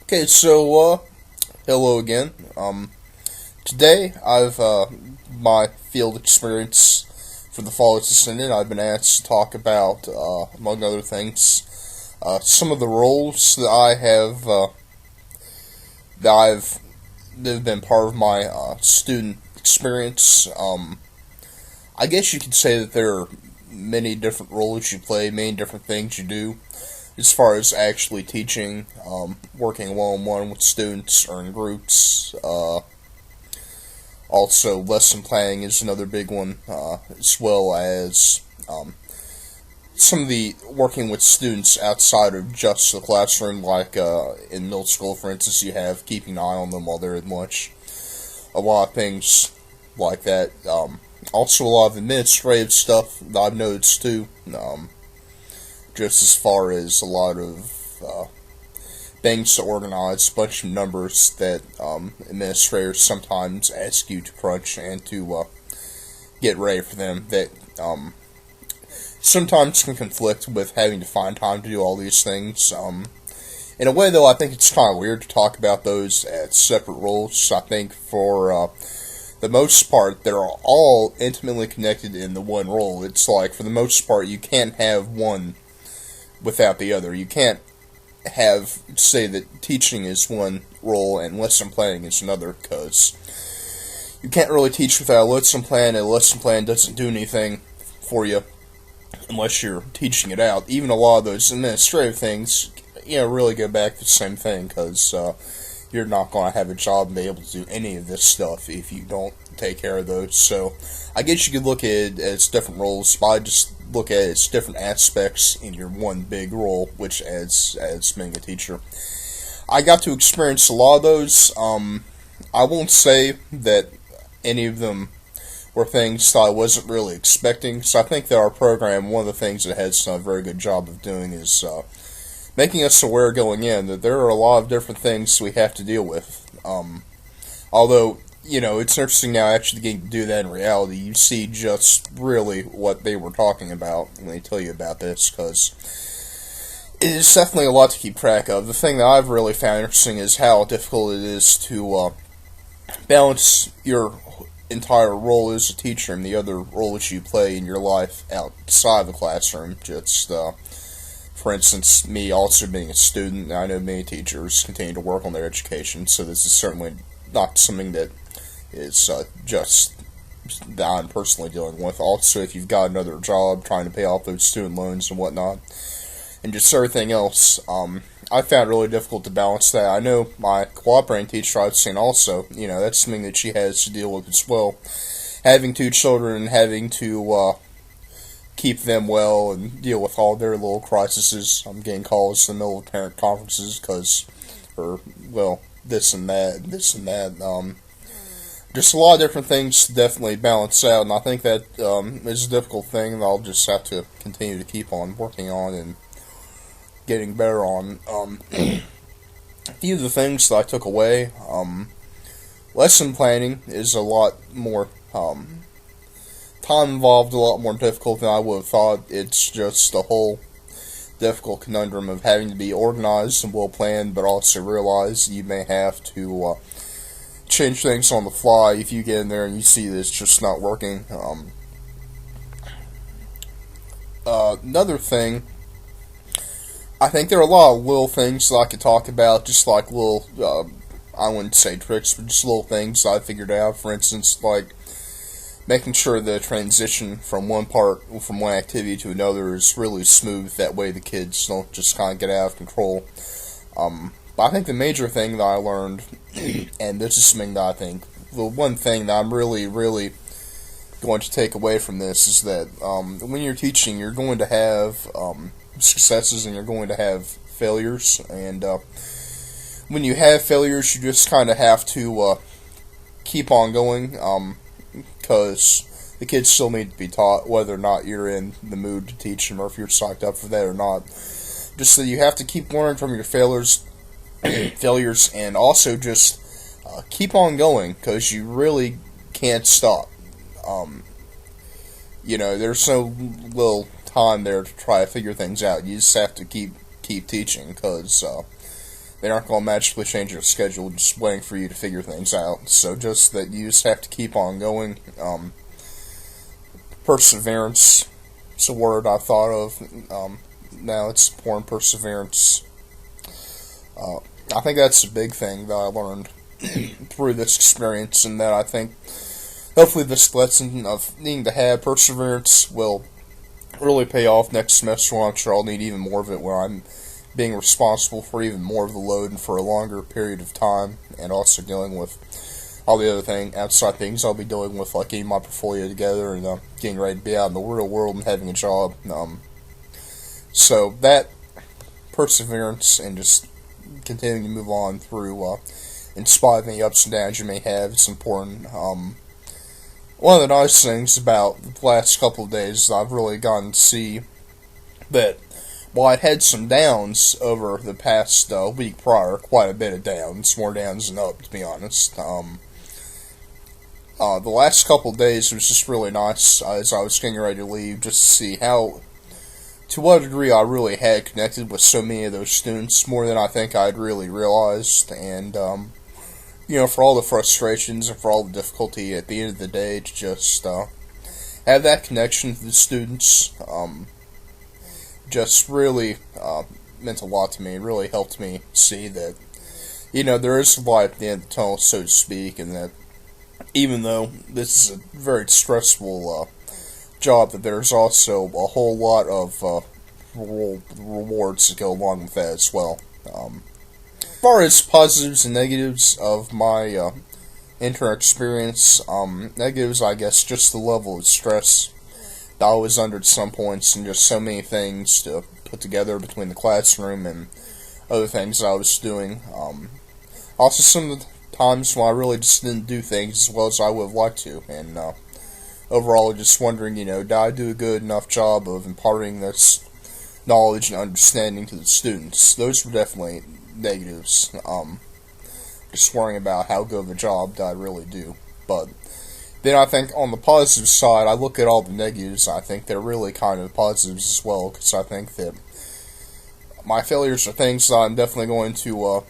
Okay, so, hello again. Today I've, my field experience for the fall has descended. I've been asked to talk about, among other things, some of the roles that I have, that I've, that have been part of my, student experience. I guess you could say that there are many different roles you play, many different things you do as far as actually teaching, working one-on-one with students or in groups. Also, lesson planning is another big one, as well as some of the working with students outside of just the classroom, like in middle school, for instance, you have keeping an eye on them while they're at lunch. A lot of things like that. Also, a lot of administrative stuff that I've noticed too. Just as far as a lot of things to organize, a bunch of numbers that administrators sometimes ask you to crunch and to get ready for them, that sometimes can conflict with having to find time to do all these things. In a way, though, I think it's kind of weird to talk about those as separate roles. I think for the most part, they're all intimately connected in the one role. It's like, for the most part, you can't have one without the other. You can't say that teaching is one role and lesson planning is another, because you can't really teach without a lesson plan, and a lesson plan doesn't do anything for you unless you're teaching it out. Even a lot of those administrative things, really go back to the same thing, because you're not going to have a job and be able to do any of this stuff if you don't take care of those. So I guess you could look at it as different roles, but I just look at it as different aspects in your one big role, which as being a teacher. I got to experience a lot of those. I won't say that any of them were things that I wasn't really expecting, so I think that our program, one of the things that has done a very good job of doing is making us aware going in that there are a lot of different things we have to deal with. Although, it's interesting now actually getting to do that in reality. You see just really what they were talking about when they tell you about this, because it is definitely a lot to keep track of. The thing that I've really found interesting is how difficult it is to balance your entire role as a teacher and the other roles you play in your life outside the classroom. Just, for instance, me also being a student, I know many teachers continue to work on their education, so this is certainly not something that is just that I'm personally dealing with. Also, if you've got another job, trying to pay off those student loans and whatnot, and just everything else, I found it really difficult to balance that. I know my cooperating teacher I've seen also, that's something that she has to deal with as well. Having two children and having to keep them well and deal with all their little crises. I'm getting calls in the middle of parent conferences because, this and that. Just a lot of different things to definitely balance out, and I think that is a difficult thing that I'll just have to continue to keep on working on and getting better on. A few of the things that I took away, lesson planning is a lot more time involved, a lot more difficult than I would have thought. It's just a whole difficult conundrum of having to be organized and well planned, but also realize you may have to change things on the fly if you get in there and you see that it's just not working. Another thing, I think there are a lot of little things that I could talk about, just like little, I wouldn't say tricks, but just little things that I figured out. For instance, like making sure the transition from one activity to another is really smooth. That way the kids don't just kind of get out of control. But I think the major thing that I learned, and this is something that I think, the one thing that I'm really, really going to take away from this is that when you're teaching, you're going to have successes and you're going to have failures. And when you have failures, you just kind of have to keep on going, because the kids still need to be taught, whether or not you're in the mood to teach them or if you're psyched up for that or not. Just that you have to keep learning from your failures, and also just keep on going, because you really can't stop. There's no little time there to try to figure things out. You just have to keep teaching, because they aren't going to magically change your schedule just waiting for you to figure things out. So just that you just have to keep on going. Perseverance is a word I thought of. Now it's important, perseverance. I think that's a big thing that I learned through this experience, and that I think hopefully this lesson of needing to have perseverance will really pay off next semester. I'm sure I'll need even more of it, where I'm being responsible for even more of the load and for a longer period of time, and also dealing with all the other outside things I'll be dealing with, like getting my portfolio together and getting ready to be out in the real world and having a job. So that perseverance and just continuing to move on through, in spite of any ups and downs you may have, it's important. One of the nice things about the last couple of days is I've really gotten to see that while I had some downs over the past week prior, quite a bit of downs, more downs than up, to be honest. The last couple of days was just really nice as I was getting ready to leave, just to see to what degree I really had connected with so many of those students, more than I think I'd really realized, and for all the frustrations and for all the difficulty, at the end of the day, to just have that connection with the students, just really meant a lot to me. It really helped me see that, there is light at the end of the tunnel, so to speak, and that even though this is a very stressful job, that there's also a whole lot of rewards that go along with that as well. As far as positives and negatives of my intern experience, negatives, I guess, just the level of stress that I was under at some points, and just so many things to put together between the classroom and other things I was doing. Also, some of the times when I really just didn't do things as well as I would have liked to, and overall just wondering, did I do a good enough job of imparting this knowledge and understanding to the students? Those were definitely negatives. Just worrying about how good of a job did I really do. But then I think on the positive side, I look at all the negatives, I think they're really kind of positives as well, because I think that my failures are things that I'm definitely going to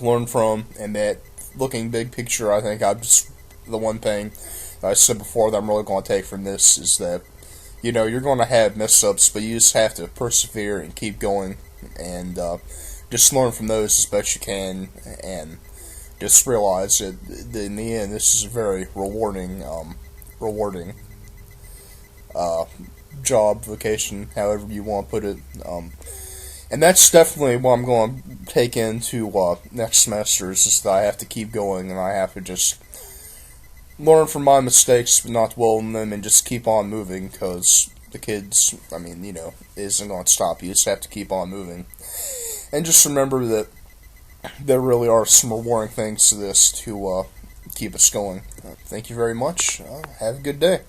learn from, and that looking big picture, I think the one thing that I said before that I'm really going to take from this is that, you're going to have mess-ups, but you just have to persevere and keep going, and just learn from those as best you can, and just realize that in the end, this is a very rewarding job, vocation, however you want to put it. And that's definitely what I'm going to take into next semester, is just that I have to keep going, and I have to just learn from my mistakes, but not dwell on them, and just keep on moving, because the kids, isn't going to stop. You just have to keep on moving. And just remember that there really are some rewarding things to this to keep us going. Thank you very much. Have a good day.